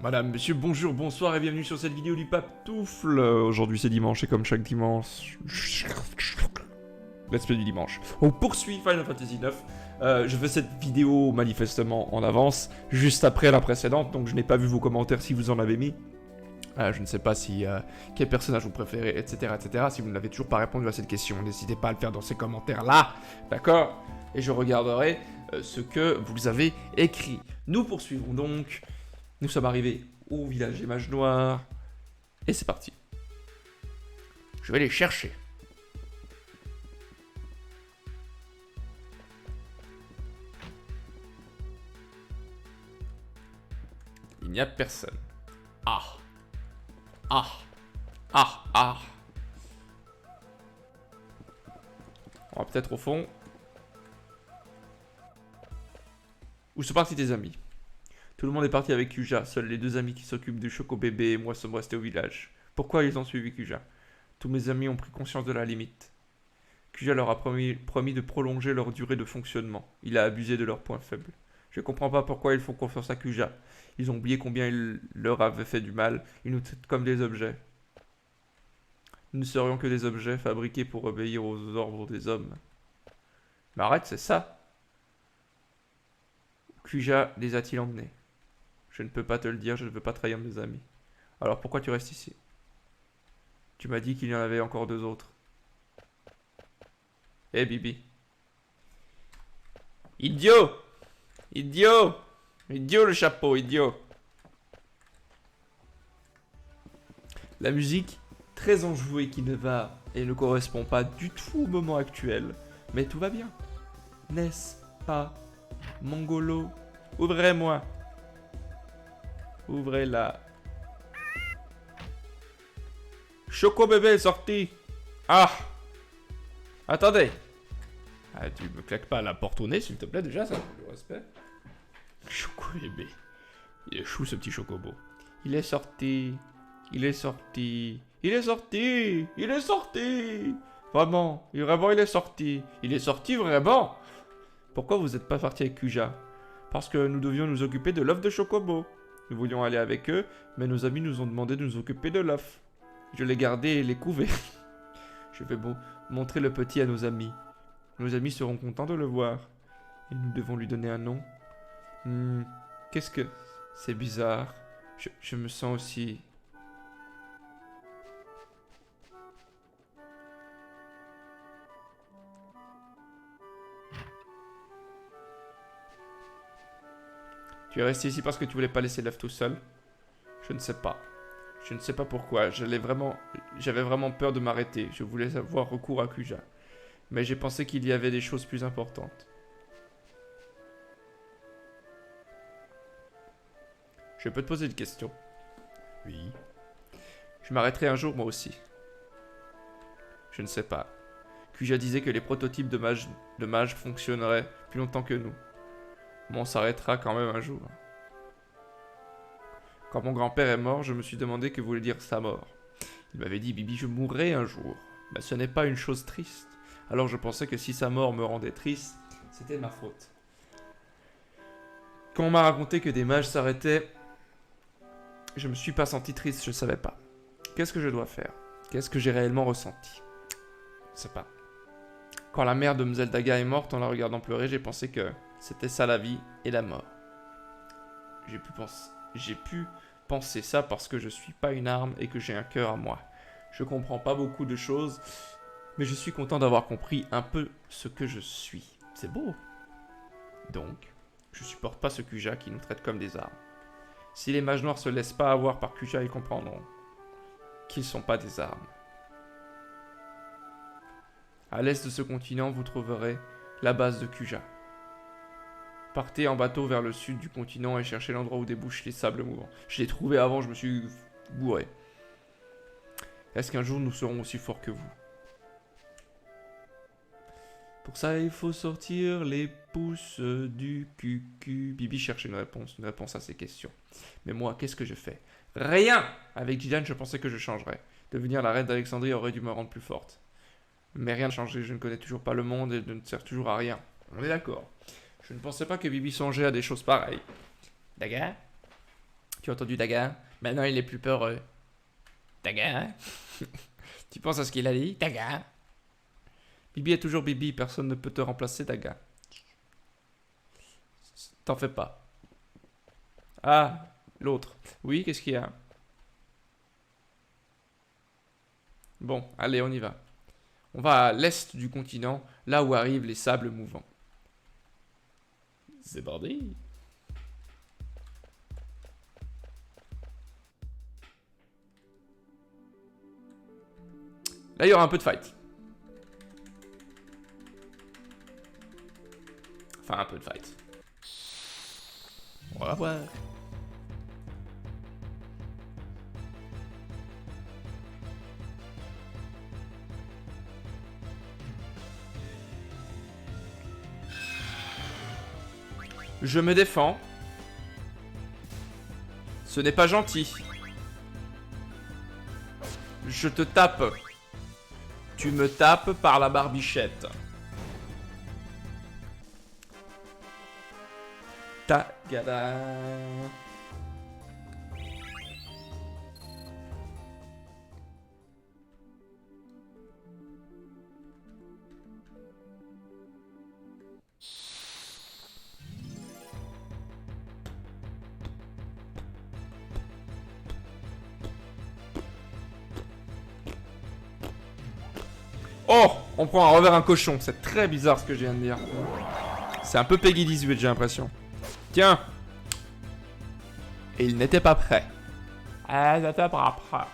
Madame, monsieur, bonjour, bonsoir et bienvenue sur cette vidéo du Pape Toufle. Aujourd'hui c'est dimanche et comme chaque dimanche... Let's play du dimanche. On poursuit Final Fantasy IX. Je fais cette vidéo manifestement en avance, juste après la précédente, donc je n'ai pas vu vos commentaires si vous en avez mis. Je ne sais pas si quel personnage vous préférez, etc., etc. Si vous n'avez toujours pas répondu à cette question, n'hésitez pas à le faire dans ces commentaires-là, d'accord? Et je regarderai ce que vous avez écrit. Nous poursuivons donc. Nous sommes arrivés au village des mages noirs. Et c'est parti. Je vais les chercher. Il n'y a personne. Ah. Ah. Ah. Ah. On va peut-être au fond. Où sont partis tes amis? Tout le monde est parti avec Kuja. Seuls les deux amis qui s'occupent du Choco-bébé et moi sommes restés au village. Pourquoi ils ont suivi Kuja? Tous mes amis ont pris conscience de la limite. Kuja leur a promis de prolonger leur durée de fonctionnement. Il a abusé de leurs points faibles. Je comprends pas pourquoi ils font confiance à Kuja. Ils ont oublié combien il leur avait fait du mal. Ils nous traitent comme des objets. Nous ne serions que des objets fabriqués pour obéir aux ordres des hommes. Mais arrête, c'est ça. Kuja les a-t-il emmenés? Je ne peux pas te le dire, je ne veux pas trahir mes amis. Alors pourquoi tu restes ici? Tu m'as dit qu'il y en avait encore deux autres. Eh Bibi. Idiot! Idiot! Idiot le chapeau, idiot! La musique, très enjouée qui ne va et ne correspond pas du tout au moment actuel. Mais tout va bien. N'est-ce pas, Mongolo? Ouvrez-moi! Ouvrez-la. Choco bébé est sorti. Ah. Attendez. Ah, tu me claques pas la porte au nez, s'il te plaît, déjà, ça, le respect. Choco bébé. Il est chou, ce petit chocobo. Il est sorti. Il est sorti. Il est sorti. Il est sorti. Vraiment. Vraiment, il est sorti. Il est sorti, vraiment. Pourquoi vous n'êtes pas parti avec Kuja? Parce que nous devions nous occuper de l'œuf de Chocobo. Nous voulions aller avec eux, mais nos amis nous ont demandé de nous occuper de l'œuf. Je l'ai gardé et l'ai couvé. Je vais montrer le petit à nos amis. Nos amis seront contents de le voir. Et nous devons lui donner un nom. Qu'est-ce que... C'est bizarre. Je me sens aussi... Tu es resté ici parce que tu voulais pas laisser l'œuf tout seul? Je ne sais pas. Je ne sais pas pourquoi. J'avais vraiment peur de m'arrêter. Je voulais avoir recours à Kuja. Mais j'ai pensé qu'il y avait des choses plus importantes. Je peux te poser une question? Oui. Je m'arrêterai un jour moi aussi. Je ne sais pas. Kuja disait que les prototypes de mages fonctionneraient plus longtemps que nous. Mais on s'arrêtera quand même un jour. Quand mon grand-père est mort, je me suis demandé que voulait dire sa mort. Il m'avait dit, Bibi, je mourrai un jour. Mais ce n'est pas une chose triste. Alors je pensais que si sa mort me rendait triste, c'était ma faute. Quand on m'a raconté que des mages s'arrêtaient, je me suis pas senti triste, je savais pas. Qu'est-ce que je dois faire? Qu'est-ce que j'ai réellement ressenti? Je sais pas. Quand la mère de Mzelle Daga est morte, en la regardant pleurer, j'ai pensé que c'était ça la vie et la mort. J'ai pu penser ça parce que je suis pas une arme et que j'ai un cœur à moi. Je comprends pas beaucoup de choses, mais je suis content d'avoir compris un peu ce que je suis. C'est beau. Donc, je supporte pas ce Kuja qui nous traite comme des armes. Si les mages noirs se laissent pas avoir par Kuja, ils comprendront qu'ils sont pas des armes. À l'est de ce continent, vous trouverez la base de Kuja. Partez en bateau vers le sud du continent et cherchez l'endroit où débouchent les sables mouvants. Je l'ai trouvé avant, je me suis bourré. Est-ce qu'un jour nous serons aussi forts que vous? Pour ça, il faut sortir les pouces du cul. Bibi cherche une réponse à ces questions. Mais moi, qu'est-ce que je fais? Rien! Avec Jidan, je pensais que je changerais. Devenir la reine d'Alexandrie aurait dû me rendre plus forte. Mais rien n'a changé, je ne connais toujours pas le monde et je ne sers toujours à rien. On est d'accord. Je ne pensais pas que Bibi songeait à des choses pareilles. Daga? Tu as entendu Daga? Maintenant il est plus peureux. Daga? Tu penses à ce qu'il a dit? Daga? Bibi est toujours Bibi, personne ne peut te remplacer, Daga. T'en fais pas. Ah, l'autre. Oui, qu'est-ce qu'il y a? Bon, allez, on y va. On va à l'est du continent, là où arrivent les sables mouvants. C'est parti. Là, il y aura un peu de fight. Enfin, un peu de fight. On va voir. Je me défends. Ce n'est pas gentil. Je te tape. Tu me tapes par la barbichette. Ta-gada. Oh, on prend un revers un cochon. C'est très bizarre ce que je viens de dire. C'est un peu Peggy 18, j'ai l'impression. Tiens. Et il n'était pas prêt. Ah, il n'était pas prêt.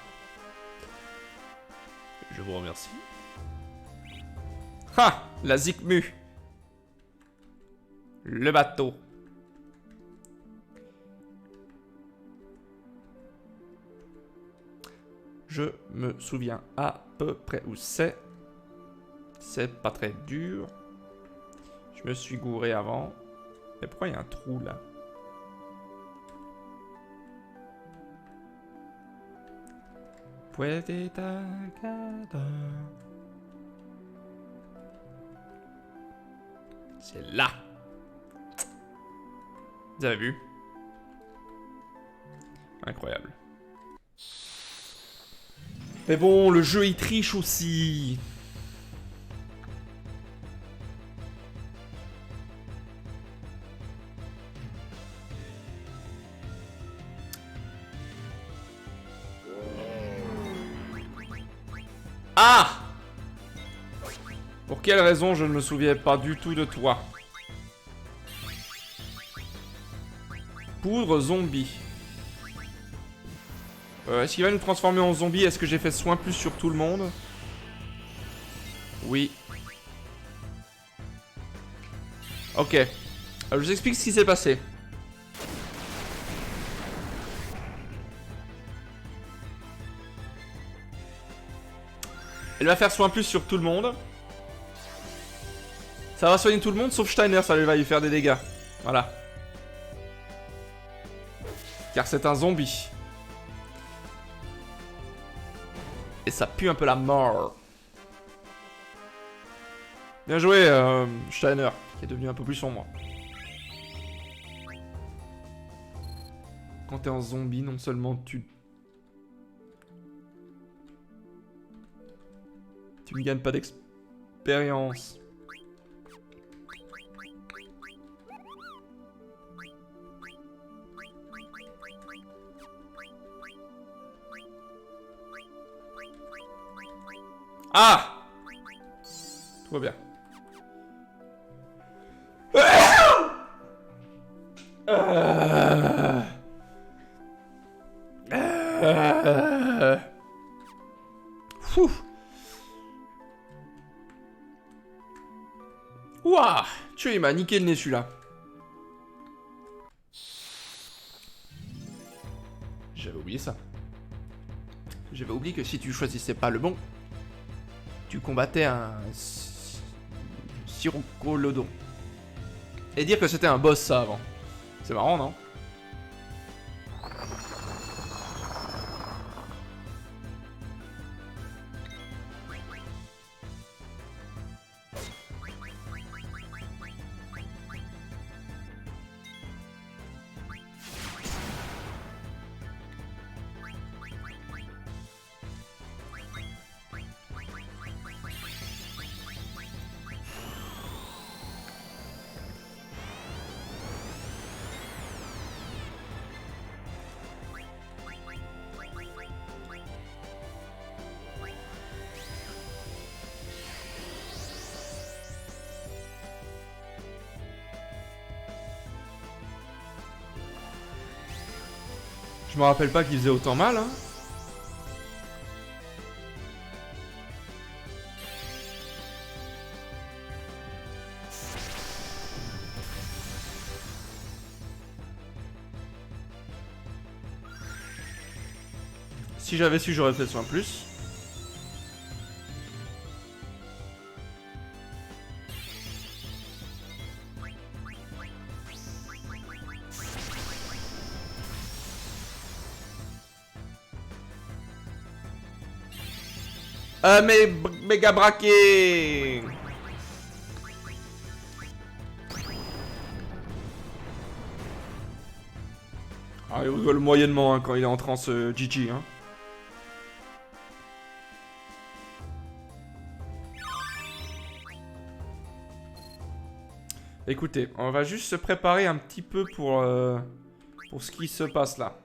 Je vous remercie. Ha, la Zikmu. Le bateau. Je me souviens à peu près où c'est. C'est pas très dur. Je me suis gouré avant. Mais pourquoi il y a un trou là? C'est là. Vous avez vu? Incroyable. Mais bon, le jeu il triche aussi. Ah! Pour quelle raison je ne me souviens pas du tout de toi? Poudre zombie. Est-ce qu'il va nous transformer en zombie? Est-ce que j'ai fait soin plus sur tout le monde? Oui. Ok. Alors, je vous explique ce qui s'est passé. Elle va faire soin plus sur tout le monde. Ça va soigner tout le monde sauf Steiner, ça va lui faire des dégâts. Voilà. Car c'est un zombie. Et ça pue un peu la mort. Bien joué, Steiner, qui est devenu un peu plus sombre. Quand t'es en zombie, non seulement tu ne gagnes pas d'expérience. Ah! Tout va bien. Fou. Ouah! Tu il m'a niqué le nez celui-là. J'avais oublié ça. J'avais oublié que si tu choisissais pas le bon, tu combattais un Sirocolodon. Et dire que c'était un boss ça avant. C'est marrant, non? Je me rappelle pas qu'il faisait autant mal, hein. Si j'avais su, j'aurais fait soin plus. Mais méga braqué. Ah, il rigole moyennement hein, quand il est en transe GG. Hein. Écoutez, on va juste se préparer un petit peu pour ce qui se passe là.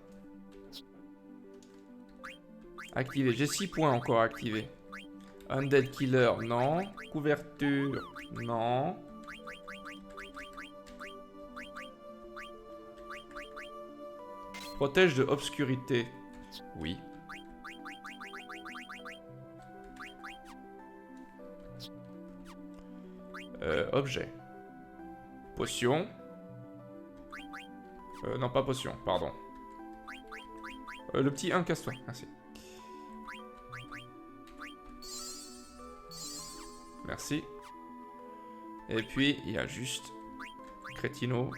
Activé. J'ai 6 points encore à activer. Undead Killer, non. Couverture, non. Protège de obscurité, oui. Objet. Potion. Non, pas potion, pardon. Le petit 1, casse-toi, merci. Merci. Et puis, il y a juste... Crétino.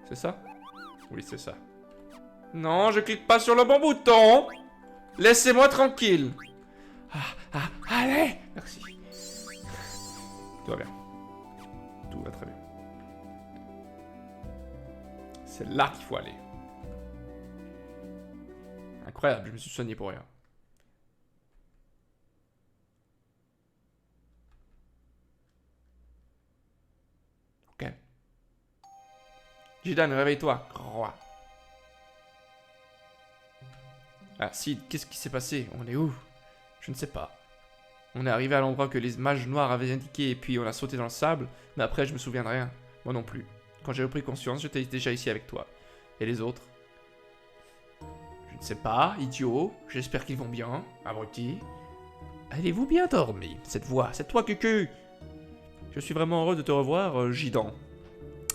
C'est ça? Oui, c'est ça. Non, je clique pas sur le bon bouton. Laissez-moi tranquille. Allez. Merci. Tout va bien. Tout va très bien. C'est là qu'il faut aller. Incroyable, je me suis soigné pour rien. Ok. Jidan, réveille-toi. Croix. Ah, Sid, qu'est-ce qui s'est passé? On est où? Je ne sais pas. On est arrivé à l'endroit que les mages noirs avaient indiqué et puis on a sauté dans le sable, mais après je me souviens de rien. Moi non plus. Quand j'ai repris conscience, j'étais déjà ici avec toi. Et les autres? Je ne sais pas, idiot. J'espère qu'ils vont bien, abrutis. Avez-vous bien dormi? Cette voix, c'est toi, Cucu. Je suis vraiment heureux de te revoir, Gidan.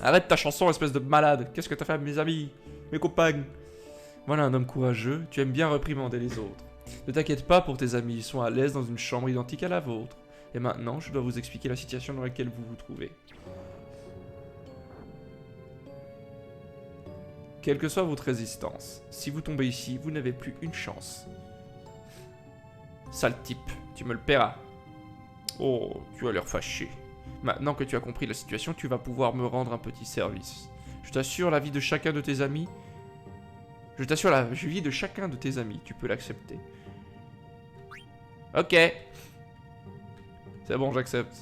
Arrête ta chanson, espèce de malade. Qu'est-ce que t'as fait à mes amis? Mes compagnes? Voilà un homme courageux, tu aimes bien réprimander les autres. Ne t'inquiète pas pour tes amis, ils sont à l'aise dans une chambre identique à la vôtre. Et maintenant, je dois vous expliquer la situation dans laquelle vous vous trouvez. Quelle que soit votre résistance, si vous tombez ici, vous n'avez plus une chance. Sale type, tu me le paieras. Oh, tu as l'air fâché. Maintenant que tu as compris la situation, tu vas pouvoir me rendre un petit service. Je t'assure la vie de chacun de tes amis. Je t'assure la vie de chacun de tes amis, tu peux l'accepter. Ok. C'est bon, j'accepte.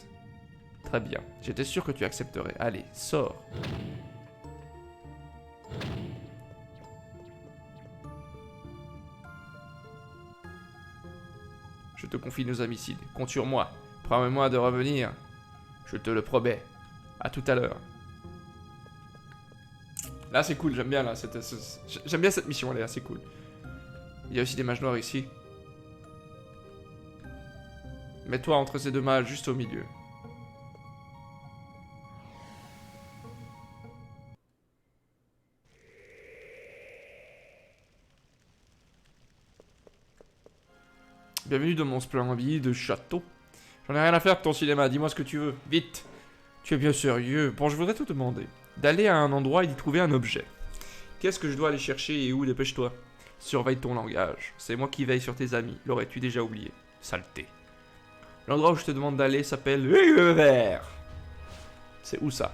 Très bien, j'étais sûr que tu accepterais. Allez, sors. Je te confie nos homicides. Compte sur moi. Promets-moi de revenir. Je te le promets. À tout à l'heure. Là, c'est cool. J'aime bien, là. J'aime bien cette mission, elle est assez cool. Il y a aussi des mages noirs ici. Mets-toi entre ces deux mages, juste au milieu. Bienvenue dans mon splendide château. J'en ai rien à faire de ton cinéma, dis-moi ce que tu veux, vite. Tu es bien sérieux? Bon, je voudrais te demander d'aller à un endroit et d'y trouver un objet. Qu'est-ce que je dois aller chercher et où? Dépêche-toi. Surveille ton langage. C'est moi qui veille sur tes amis. L'aurais-tu déjà oublié? Saleté. L'endroit où je te demande d'aller s'appelle Vert. C'est où ça?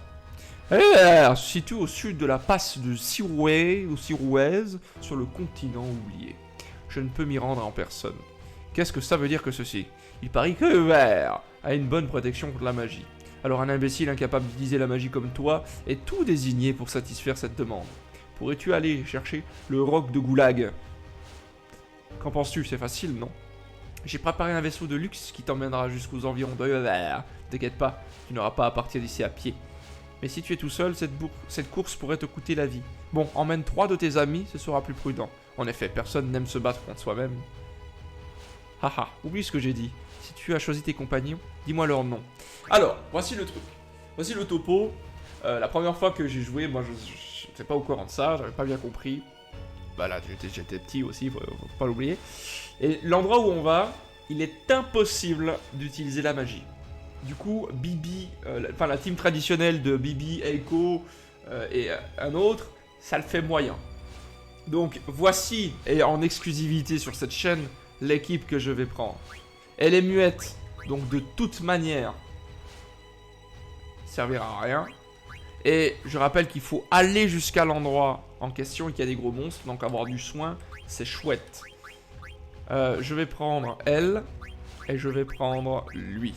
Se situe au sud de la passe de Siroué ou Sirouaise sur le continent oublié. Je ne peux m'y rendre en personne. Qu'est-ce que ça veut dire que ceci? Il paraît que Vert a une bonne protection contre la magie. Alors un imbécile incapable d'utiliser la magie comme toi est tout désigné pour satisfaire cette demande. Pourrais-tu aller chercher le roc de Goulag? Qu'en penses-tu? C'est facile, non? J'ai préparé un vaisseau de luxe qui t'emmènera jusqu'aux environs de Vert. T'inquiète pas, tu n'auras pas à partir d'ici à pied. Mais si tu es tout seul, cette course pourrait te coûter la vie. Bon, emmène 3 de tes amis, ce sera plus prudent. En effet, personne n'aime se battre contre soi-même. Haha, oublie ce que j'ai dit. Si tu as choisi tes compagnons, dis-moi leur nom. Alors, voici le truc. Voici le topo. La première fois que j'ai joué, moi je n'étais pas au courant de ça, j'avais pas bien compris. Bah là, j'étais petit aussi, faut pas l'oublier. Et l'endroit où on va, il est impossible d'utiliser la magie. Du coup, Bibi, la team traditionnelle de Bibi, Eiko et un autre, ça le fait moyen. Donc voici, et en exclusivité sur cette chaîne, l'équipe que je vais prendre. Elle est muette, donc de toute manière, servira à rien. Et je rappelle qu'il faut aller jusqu'à l'endroit en question et qu'il y a des gros monstres, donc avoir du soin, c'est chouette. Je vais prendre elle, et je vais prendre lui.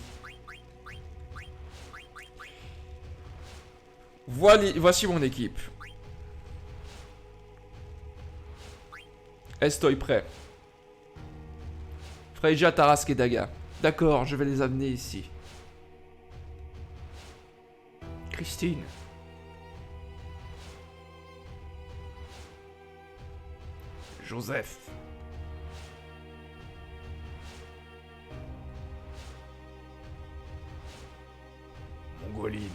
Voici mon équipe. Estoy prêt. Freyja, Tarrasque et Daga. D'accord, je vais les amener ici. Christine. Joseph. Mongoline.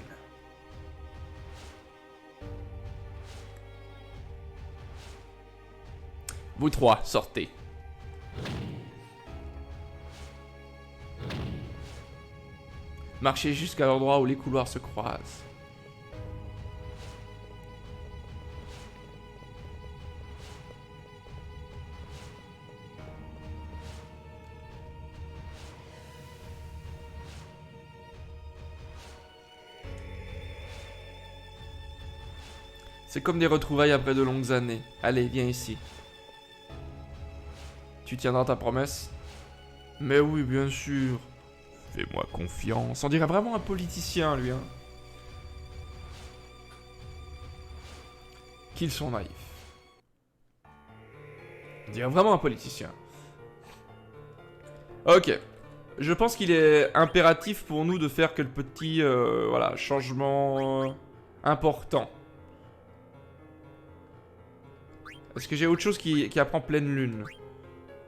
Vous trois, sortez. Marchez jusqu'à l'endroit où les couloirs se croisent. C'est comme des retrouvailles après de longues années. Allez, viens ici. Tu tiendras ta promesse? Mais oui, bien sûr. Fais-moi confiance. On dirait vraiment un politicien, lui, hein. Qu'ils sont naïfs. On dirait vraiment un politicien. Ok. Je pense qu'il est impératif pour nous de faire quelques petits voilà, changements importants. Est-ce que j'ai autre chose qui apprend pleine lune?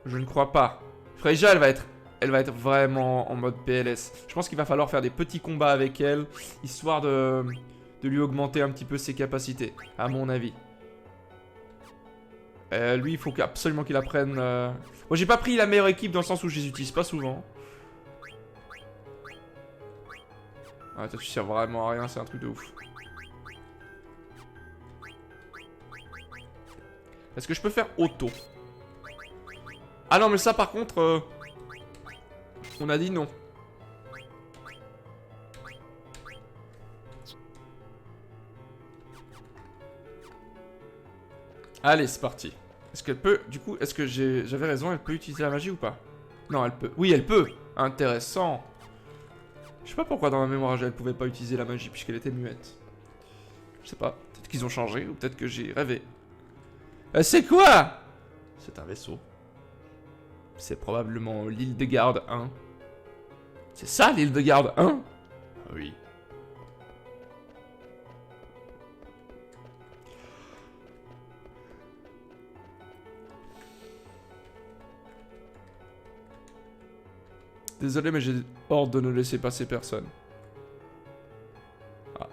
Je ne crois pas. Freyja, elle va être vraiment en mode PLS. Je pense qu'il va falloir faire des petits combats avec elle, histoire de lui augmenter un petit peu ses capacités, à mon avis. Lui, il faut absolument qu'il apprenne... Moi, j'ai pas pris la meilleure équipe dans le sens où je les utilise pas souvent. Ah, toi, tu sers vraiment à rien, c'est un truc de ouf. Est-ce que je peux faire auto? Ah non, mais ça, par contre... on a dit non. Allez, c'est parti. Est-ce qu'elle peut... Du coup, est-ce que j'avais raison, elle peut utiliser la magie ou pas? Non, elle peut. Oui, elle peut. Intéressant. Je sais pas pourquoi dans ma mémoire, elle pouvait pas utiliser la magie puisqu'elle était muette. Je sais pas. Peut-être qu'ils ont changé ou peut-être que j'ai rêvé. C'est quoi? C'est un vaisseau. C'est probablement l'île de Garde 1. C'est ça l'île de Garde 1? Oui. Désolé, mais j'ai ordre de ne laisser passer personne. Ah.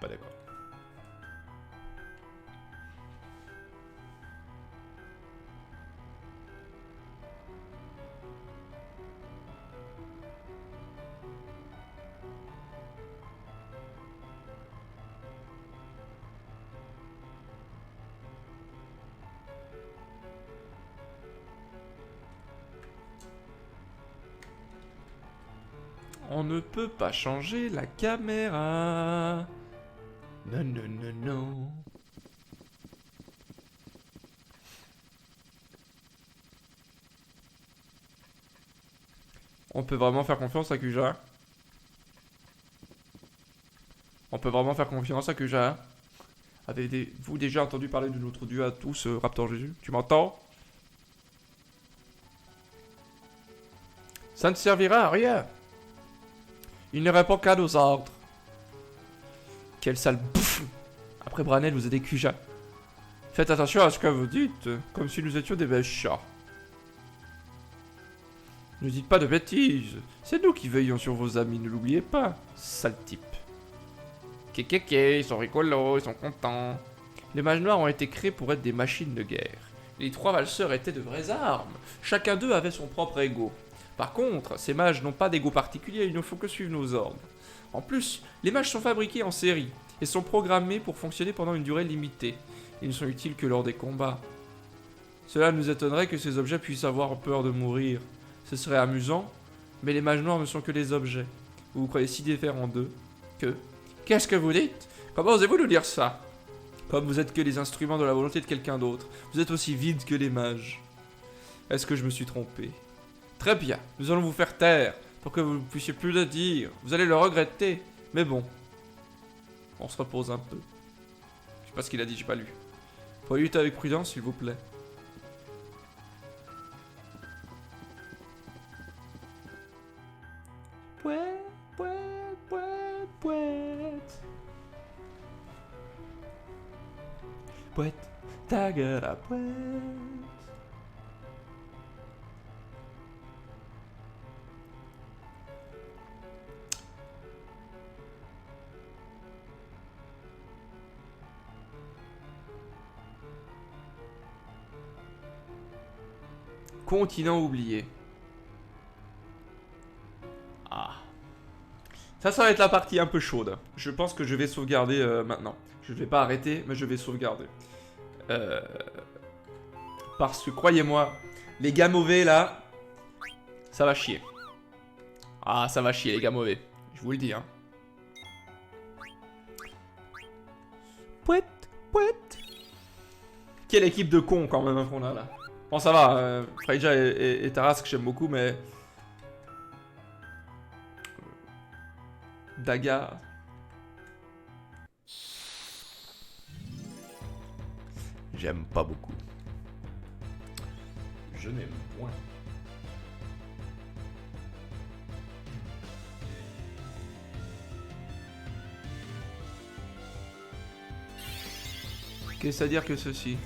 Pas d'accord. On ne peut pas changer la caméra. Non, non, non, non. On peut vraiment faire confiance à Kuja. On peut vraiment faire confiance à Kuja. Avez-vous déjà entendu parler de notre dieu à tous, Raptor Jésus? Tu m'entends? Ça ne servira à rien. Il ne répond qu'à nos ordres. Quelle sale bouffe. Après Branel, vous êtes des cujas. Faites attention à ce que vous dites, comme si nous étions des bêtes chats. Ne dites pas de bêtises. C'est nous qui veillons sur vos amis, ne l'oubliez pas, sale type. Kékéké, ils sont rigolos, ils sont contents. Les mages noirs ont été créés pour être des machines de guerre. Les 3 valseurs étaient de vraies armes. Chacun d'eux avait son propre ego. Par contre, ces mages n'ont pas d'ego particulier, ils ne font que suivre nos ordres. En plus, les mages sont fabriqués en série et sont programmés pour fonctionner pendant une durée limitée. Ils ne sont utiles que lors des combats. Cela nous étonnerait que ces objets puissent avoir peur de mourir. Ce serait amusant, mais les mages noirs ne sont que des objets. Vous vous croyez si différents d'eux que... Qu'est-ce que vous dites? Comment osez-vous nous dire ça? Comme vous êtes que les instruments de la volonté de quelqu'un d'autre, vous êtes aussi vides que les mages. Est-ce que je me suis trompé? Très bien, nous allons vous faire taire, pour que vous ne puissiez plus le dire. Vous allez le regretter, mais bon. On se repose un peu. Je sais pas ce qu'il a dit, j'ai pas lu. Faut lutter avec prudence, s'il vous plaît. Pouet, pouet, pouet, pouet. Pouet, ta gueule à pouet. Continent oublié. Ah. Ça va être la partie un peu chaude. Je pense que je vais sauvegarder maintenant. Je ne vais pas arrêter, mais je vais sauvegarder. Parce que, croyez-moi, les gars mauvais, là, ça va chier. Ah, ça va chier, les gars mauvais. Je vous le dis, hein. Pouet, pouet. Quelle équipe de cons, quand même, qu'on a, là. Bon, ça va, Freya et Tarask, j'aime beaucoup, mais... Daga... J'aime pas beaucoup. Je n'aime point. Qu'est-ce à dire que ceci?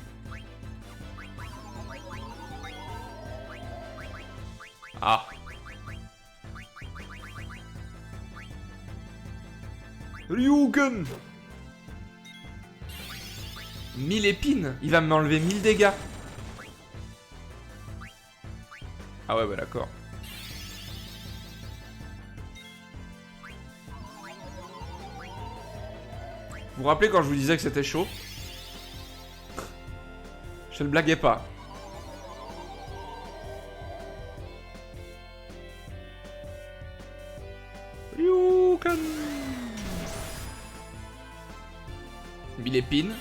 Ah. Ryugen. 1000 épines. Il va m'enlever 1000 dégâts. Ah ouais, bah d'accord. Vous vous rappelez quand je vous disais que c'était chaud? Je ne blaguais pas. Ryuken. 1000 épines.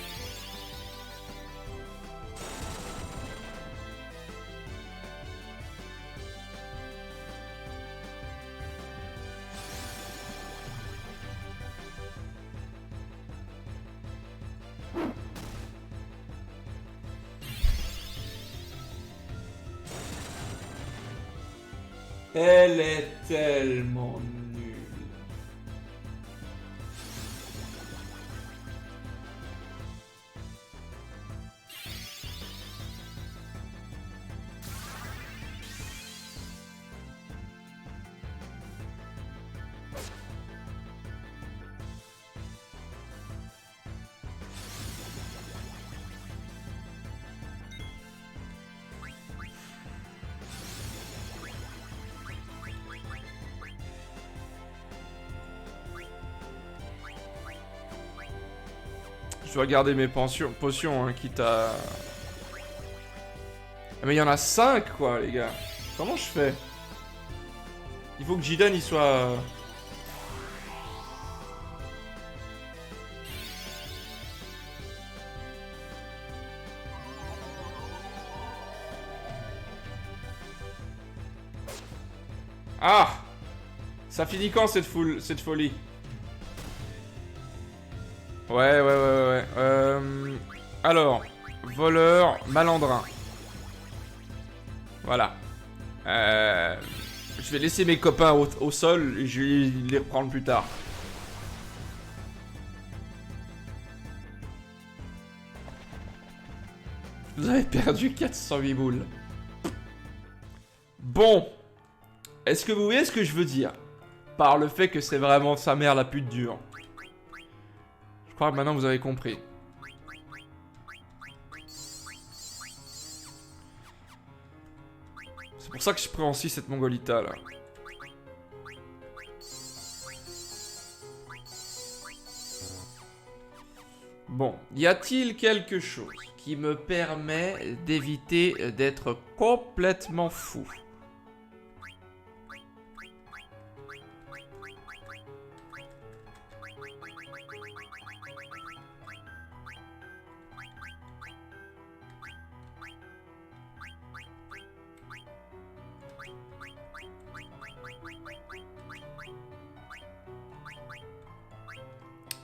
Elle est tellement nulle. Je dois garder mes potions, hein, quitte à... Mais il y en a 5, quoi, les gars. Comment je fais? Il faut que Jidan, il soit... Ah! Ça finit quand, cette folie? Ouais. Alors, voleur, malandrin. Voilà. Je vais laisser mes copains au sol et je vais les reprendre plus tard. Vous avez perdu 408 boules. Bon. Est-ce que vous voyez ce que je veux dire? Par le fait que c'est vraiment sa mère la pute dure. Je crois que maintenant vous avez compris. C'est pour ça que je prends aussi cette Mongolita là. Bon, y a-t-il quelque chose qui me permet d'éviter d'être complètement fou?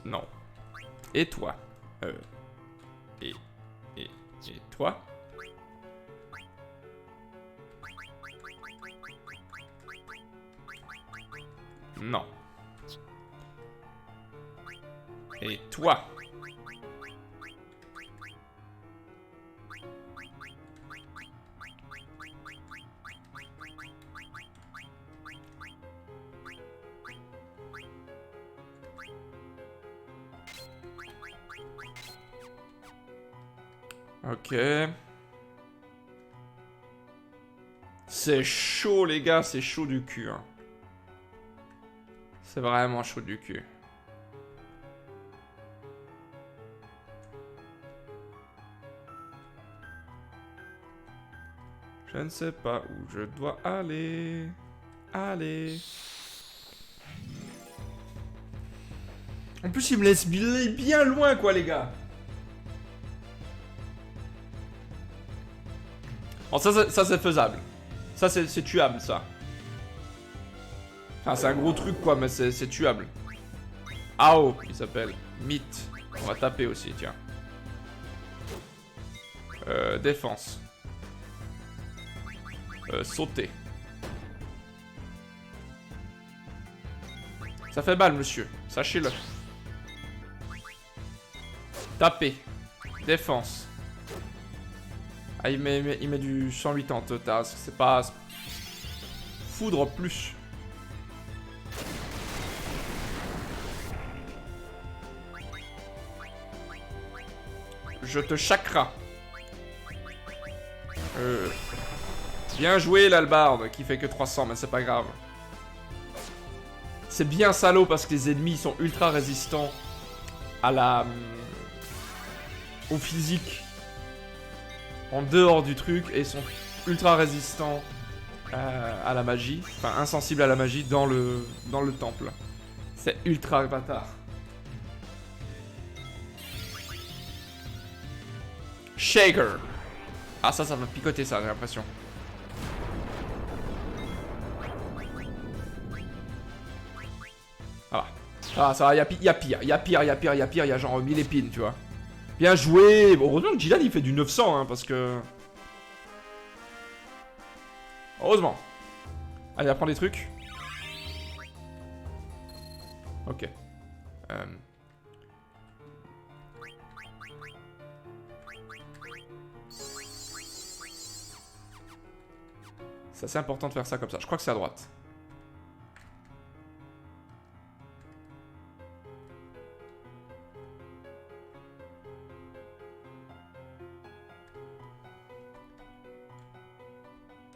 Non. Et toi? Et toi? Non. Et toi? Ok. C'est chaud, les gars, c'est chaud du cul. Hein. C'est vraiment chaud du cul. Je ne sais pas où je dois aller. Allez. En plus, il me laisse bien loin, quoi, les gars. Bon, ça c'est faisable. Ça, c'est tuable, ça. Enfin, c'est un gros truc, quoi, mais c'est tuable. Ao, il s'appelle. Mythe. On va taper aussi, tiens. Défense. Sauter. Ça fait mal, monsieur. Sachez-le. Taper. Défense. Ah, il met du 180, c'est pas... Foudre plus. Je te chakra. Bien joué l'albarde, qui fait que 300, mais c'est pas grave. C'est bien salaud parce que les ennemis sont ultra résistants à la... au physique. En dehors du truc, et sont ultra résistants à la magie. Enfin, insensibles à la magie dans le temple. C'est ultra bâtard. Shaker. Ah, ça va picoter, ça, j'ai l'impression. Ah, ça va, y'a pire, y'a genre 1000 épines, tu vois. Bien joué. Bon, heureusement que Jilan il fait du 900, hein, parce que... Heureusement. Allez, apprends des trucs. Ok. C'est assez important de faire ça comme ça. Je crois que c'est à droite.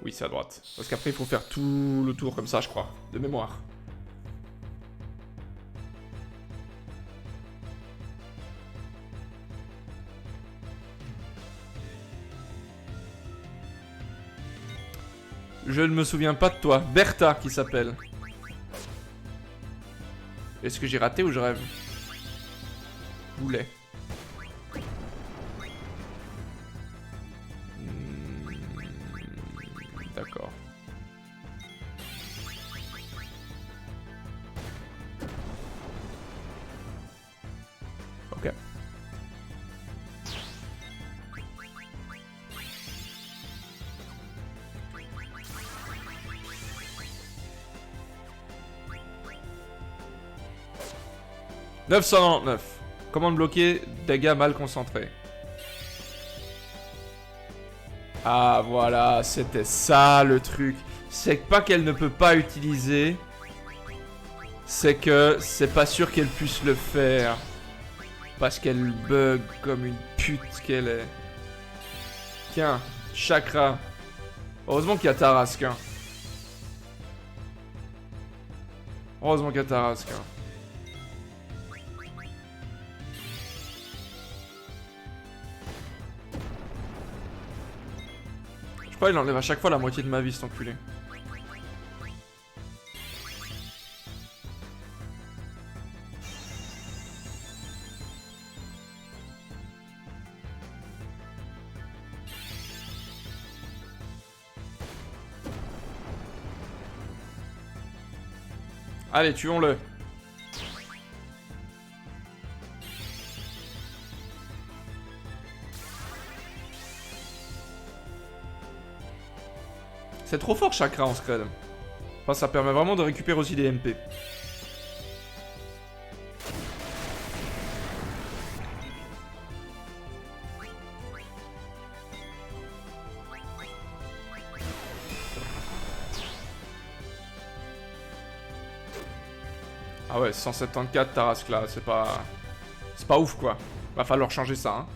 Oui, c'est à droite. Parce qu'après, il faut faire tout le tour comme ça, je crois. De mémoire. Je ne me souviens pas de toi. Bertha, qui s'appelle. Est-ce que j'ai raté ou je rêve? Boulet. D'accord. Ok. « 999. Comment bloquer dégâts mal concentrés. » Ah voilà, c'était ça le truc. C'est pas qu'elle ne peut pas utiliser. C'est que c'est pas sûr qu'elle puisse le faire. Parce qu'elle bug comme une pute qu'elle est. Tiens, chakra. Heureusement qu'il y a Tarrasque. Hein. Heureusement qu'il y a Tarrasque. Hein. Je crois qu'il enlève à chaque fois la moitié de ma vie, cet enculé. Allez, tuons-le. C'est trop fort chakra en scred. Enfin, ça permet vraiment de récupérer aussi des MP. Ah ouais, 174 Tarrasque là, c'est pas... C'est pas ouf quoi. Va falloir changer ça, hein.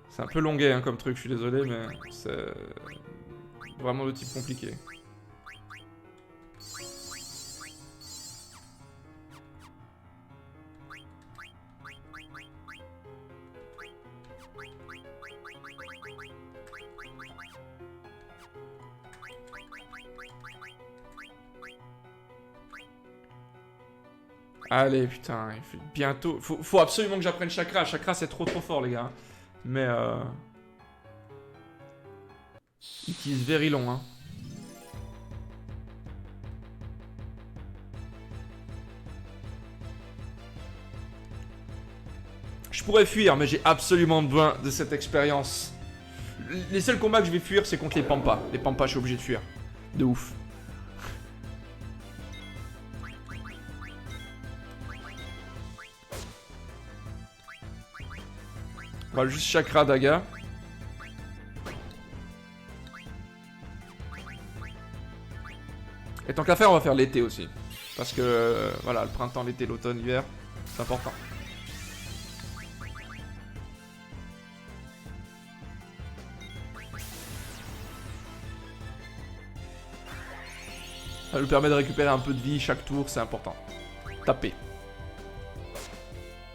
C'est un peu longuet hein, comme truc, je suis désolé, mais c'est vraiment de type compliqué. Allez, putain, il fait bientôt... Faut absolument que j'apprenne chakra. Chakra, c'est trop fort, les gars. Mais it is very long, hein. Je pourrais fuir, mais j'ai absolument besoin de cette expérience. Les seuls combats que je vais fuir, c'est contre les Pampas. Les Pampas, je suis obligé de fuir. De ouf. On va juste chakra daga. Et tant qu'à faire, on va faire l'été aussi. Parce que, voilà, le printemps, l'été, l'automne, l'hiver, c'est important. Ça nous permet de récupérer un peu de vie chaque tour, c'est important. Taper.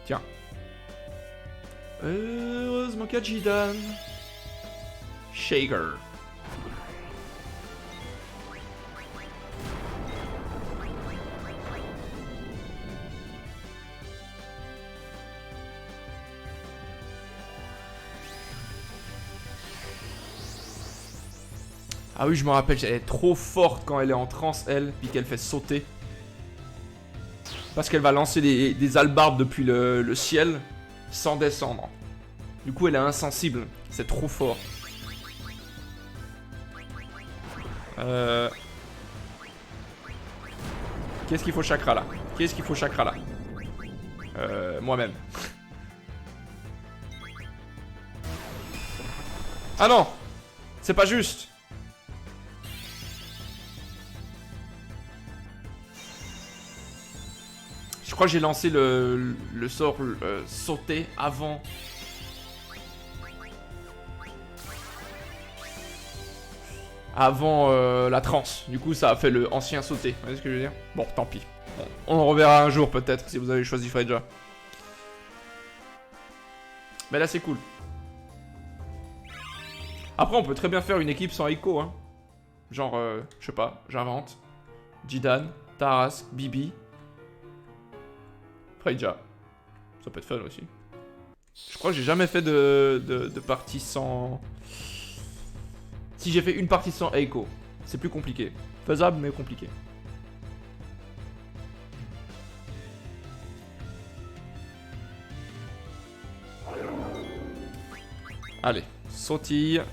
Tiens. Heureusement qu'il y a Jidan. Shaker. Ah oui, je me rappelle, elle est trop forte quand elle est en transe, elle, puis qu'elle fait sauter. Parce qu'elle va lancer des hallebardes depuis le ciel, sans descendre. Du coup, elle est insensible. C'est trop fort. Qu'est-ce qu'il faut chakra, là? Qu'est-ce qu'il faut chakra, là? Moi-même. Ah non! C'est pas juste! Je crois que j'ai lancé le sort sauter avant. Avant la transe. Du coup, ça a fait le ancien sauter. Vous voyez ce que je veux dire? Bon, tant pis. Bon, on le reverra un jour peut-être si vous avez choisi Freja. Mais là, c'est cool. Après, on peut très bien faire une équipe sans Eiko. Hein. Genre, je sais pas, j'invente. Jidan, Taras, Bibi. Freja. Ça peut être fun aussi. Je crois que j'ai jamais fait de partie sans... Si j'ai fait une partie sans Eiko, c'est plus compliqué. Faisable, mais compliqué. Allez, sautille.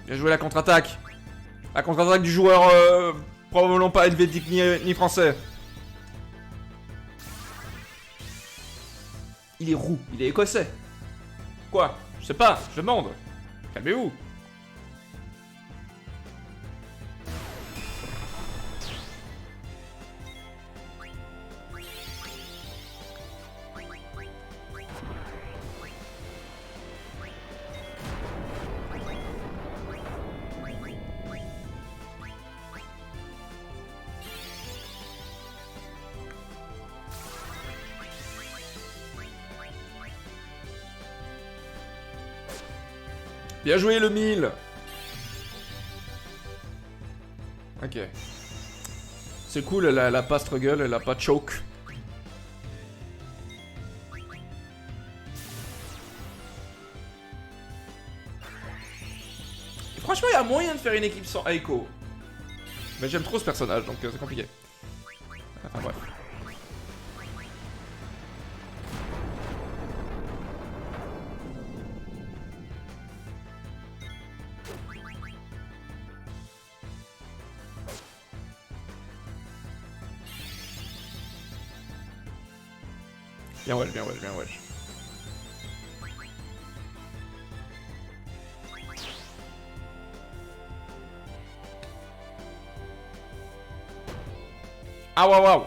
Bien joué la contre-attaque. La contre-attaque du joueur probablement pas helvétique ni français. Il est roux, il est écossais. Quoi? Je sais pas, je demande. Calmez-vous. Bien joué le 1000. Ok. C'est cool, elle a pas struggle, elle a pas choke. Et franchement, il y a moyen de faire une équipe sans Aiko. Mais j'aime trop ce personnage, donc c'est compliqué. Enfin bref. Bien ouais, bien ouais, bien ouais. Ah waouh waouh.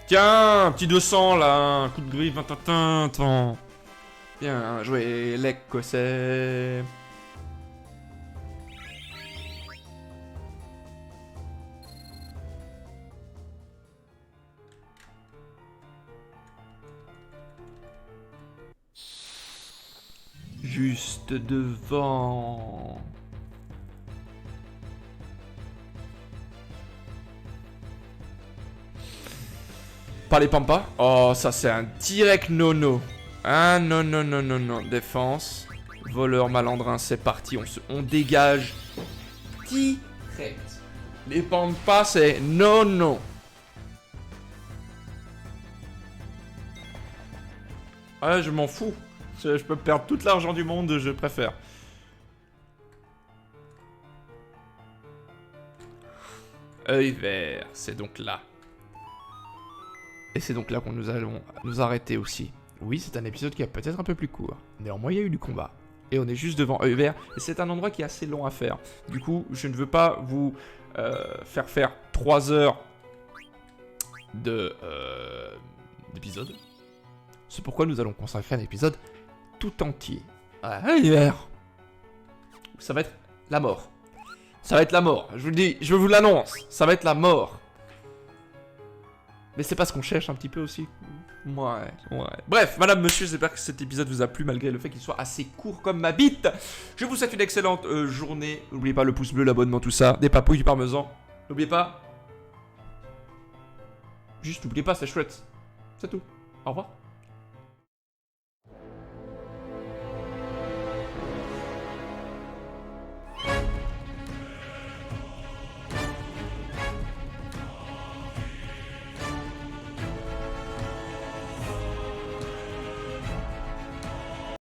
Tiens, un petit 200 là, un coup de griffe, attends. Bien joué l'Écossais. Juste devant. Pas les pampas. Oh, ça c'est un direct nono. Ah non, non, non, non, non. Défense. Voleur, malandrin, c'est parti. On dégage. Direct. Les pampas, c'est non, non. Ouais, je m'en fous. Je peux perdre tout l'argent du monde, je préfère. Œil vert, c'est donc là. Et c'est donc là qu'on nous allons nous arrêter aussi. Oui, c'est un épisode qui est peut-être un peu plus court. Néanmoins, il y a eu du combat. Et on est juste devant œil vert. Et c'est un endroit qui est assez long à faire. Du coup, je ne veux pas vous faire 3 heures d'épisode. C'est pourquoi nous allons consacrer un épisode tout entier à œil vert. Ça va être la mort. Ça va être la mort. Je vous le dis, je vous l'annonce. Ça va être la mort. Mais c'est pas ce qu'on cherche un petit peu aussi. Ouais. Bref, madame, monsieur, j'espère que cet épisode vous a plu malgré le fait qu'il soit assez court comme ma bite. Je vous souhaite une excellente journée. N'oubliez pas le pouce bleu, l'abonnement, tout ça. Des papouilles, du parmesan. N'oubliez pas. Juste n'oubliez pas, c'est chouette. C'est tout. Au revoir.